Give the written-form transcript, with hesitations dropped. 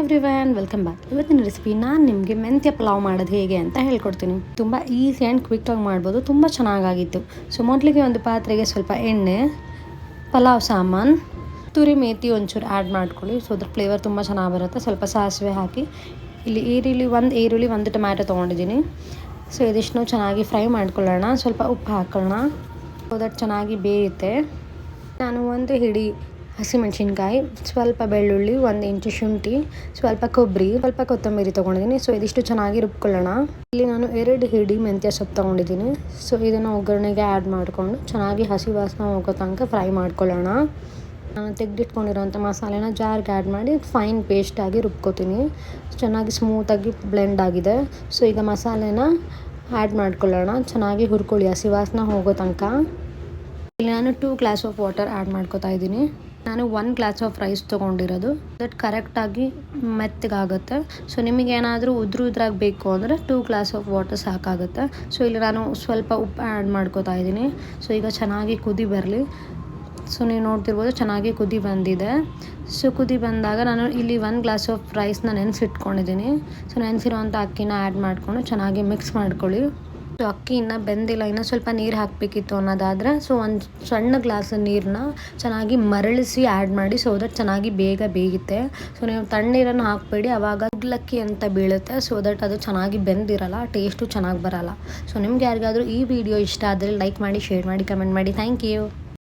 Everyone, welcome back. ಇವತ್ತಿನ recipe ನಾನು ನಿಮಗೆ ಮೆಂತ್ಯ ಪಲಾವ್ ಮಾಡೋದು ಹೇಗೆ ಅಂತ ಹೇಳ್ಕೊಡ್ತೀನಿ. ತುಂಬ ಈಸಿ ಆ್ಯಂಡ್ ಕ್ವಿಕ್ಕಾಗಿ ಮಾಡ್ಬೋದು. ತುಂಬ ಚೆನ್ನಾಗಾಗಿತ್ತು. ಸೊ ಮೊದಲಿಗೆ ಒಂದು ಪಾತ್ರೆಗೆ ಸ್ವಲ್ಪ ಎಣ್ಣೆ, ಪಲಾವ್ ಸಾಮಾನು, ತುರಿ ಮೇಥಿ ಒಂಚೂರು ಆ್ಯಡ್ ಮಾಡ್ಕೊಳ್ಳಿ. ಸೊ ಅದ್ರ ಫ್ಲೇವರ್ ತುಂಬ ಚೆನ್ನಾಗಿ ಬರುತ್ತೆ. ಸ್ವಲ್ಪ ಸಾಸಿವೆ ಹಾಕಿ, ಇಲ್ಲಿ ಒಂದು ಈರುಳ್ಳಿ ಒಂದು ಟೊಮ್ಯಾಟೊ ತೊಗೊಂಡಿದ್ದೀನಿ. ಸೊ ಇದಿಷ್ಟು ಚೆನ್ನಾಗಿ ಫ್ರೈ ಮಾಡ್ಕೊಳ್ಳೋಣ. ಸ್ವಲ್ಪ ಉಪ್ಪು ಹಾಕೋಣ. ಸೊ ದಟ್ ಚೆನ್ನಾಗಿ ಬೇಯುತ್ತೆ. ನಾನು ಒಂದು ಹಿಡಿ ಹಸಿಮೆಣಸಿನ್ಕಾಯಿ, ಸ್ವಲ್ಪ ಬೆಳ್ಳುಳ್ಳಿ, 1 ಇಂಚು ಶುಂಠಿ, ಸ್ವಲ್ಪ ಕೊಬ್ಬರಿ, ಸ್ವಲ್ಪ ಕೊತ್ತಂಬರಿ ತೊಗೊಂಡಿದ್ದೀನಿ. ಸೊ ಇದಿಷ್ಟು ಚೆನ್ನಾಗಿ ರುಬ್ಕೊಳ್ಳೋಣ. ಇಲ್ಲಿ ನಾನು 2 ಹಿಡಿ ಮೆಂತ್ಯ ಸೊಪ್ಪು ತೊಗೊಂಡಿದ್ದೀನಿ. ಸೊ ಇದನ್ನು ಒಗ್ಗರಣೆಗೆ ಆ್ಯಡ್ ಮಾಡಿಕೊಂಡು ಚೆನ್ನಾಗಿ ಹಸಿ ವಾಸನೆ ಹೋಗೋ ತನಕ ಫ್ರೈ ಮಾಡ್ಕೊಳ್ಳೋಣ. ನಾನು ತೆಗೆದಿಟ್ಕೊಂಡಿರೋಂಥ ಮಸಾಲೆನ ಜಾರ್ಗೆ ಆ್ಯಡ್ ಮಾಡಿ ಫೈನ್ ಪೇಸ್ಟಾಗಿ ರುಬ್ಕೋತೀನಿ. ಚೆನ್ನಾಗಿ ಸ್ಮೂತಾಗಿ ಬ್ಲೆಂಡ್ ಆಗಿದೆ. ಸೊ ಈಗ ಮಸಾಲೆನ ಆ್ಯಡ್ ಮಾಡ್ಕೊಳ್ಳೋಣ. ಚೆನ್ನಾಗಿ ಹುರ್ಕೊಳ್ಳಿ ಹಸಿ ವಾಸನೆ ಹೋಗೋ ತನಕ. ಇಲ್ಲಿ ನಾನು 2 ಗ್ಲಾಸ್ ಆಫ್ ವಾಟರ್ ಆ್ಯಡ್ ಮಾಡ್ಕೋತಾ ಇದ್ದೀನಿ. ನಾನು 1 ಗ್ಲಾಸ್ ಆಫ್ ರೈಸ್ ತೊಗೊಂಡಿರೋದು. ದಟ್ ಕರೆಕ್ಟಾಗಿ ಮೆತ್ತಗಾಗುತ್ತೆ. ಸೊ ನಿಮಗೇನಾದರೂ ಉದ್ರಾಗಿ ಬೇಕು ಅಂದರೆ 2 ಗ್ಲಾಸ್ ಆಫ್ ವಾಟರ್ ಸಾಕಾಗುತ್ತೆ. ಸೊ ಇಲ್ಲಿ ನಾನು ಸ್ವಲ್ಪ ಉಪ್ಪು ಆ್ಯಡ್ ಮಾಡ್ಕೋತಾ ಇದ್ದೀನಿ. ಸೊ ಈಗ ಚೆನ್ನಾಗಿ ಕುದಿ ಬರಲಿ. ಸೊ ನೀವು ನೋಡ್ತಿರ್ಬೋದು ಚೆನ್ನಾಗಿ ಕುದಿ ಬಂದಿದೆ. ಸೊ ಕುದಿ ಬಂದಾಗ ನಾನು ಇಲ್ಲಿ 1 ಗ್ಲಾಸ್ ಆಫ್ ರೈಸ್ನ ನೆನೆಸಿಟ್ಕೊಂಡಿದ್ದೀನಿ. ಸೊ ನೆನೆಸಿರೋವಂಥ ಅಕ್ಕಿನ ಆ್ಯಡ್ ಮಾಡಿಕೊಂಡು ಚೆನ್ನಾಗಿ ಮಿಕ್ಸ್ ಮಾಡ್ಕೊಳ್ಳಿ. ಸೊ ಅಕ್ಕಿ ಇನ್ನೂ ಬೆಂದಿಲ್ಲ, ಇನ್ನೂ ಸ್ವಲ್ಪ ನೀರು ಹಾಕಬೇಕಿತ್ತು ಅನ್ನೋದಾದರೆ ಸೊ ಒಂದು ಸಣ್ಣ ಗ್ಲಾಸ್ ನೀರನ್ನ ಚೆನ್ನಾಗಿ ಮರಳಿಸಿ ಆ್ಯಡ್ ಮಾಡಿ. ಸೊ ದಟ್ ಚೆನ್ನಾಗಿ ಬೇಗ ಬೇಯುತ್ತೆ. ಸೊ ನೀವು ತಣ್ಣೀರನ್ನು ಹಾಕಬೇಡಿ, ಆವಾಗ ಉಗ್ಲಕ್ಕಿ ಅಂತ ಬೀಳುತ್ತೆ. ಸೊ ದಟ್ ಅದು ಚೆನ್ನಾಗಿ ಬೆಂದಿರಲ್ಲ, ಟೇಸ್ಟು ಚೆನ್ನಾಗಿ ಬರಲ್ಲ. ಸೊ ನಿಮ್ಗೆ ಯಾರಿಗಾದರೂ ಈ ವಿಡಿಯೋ ಇಷ್ಟ ಆದರೆ ಲೈಕ್ ಮಾಡಿ, ಶೇರ್ ಮಾಡಿ, ಕಮೆಂಟ್ ಮಾಡಿ. Thank you.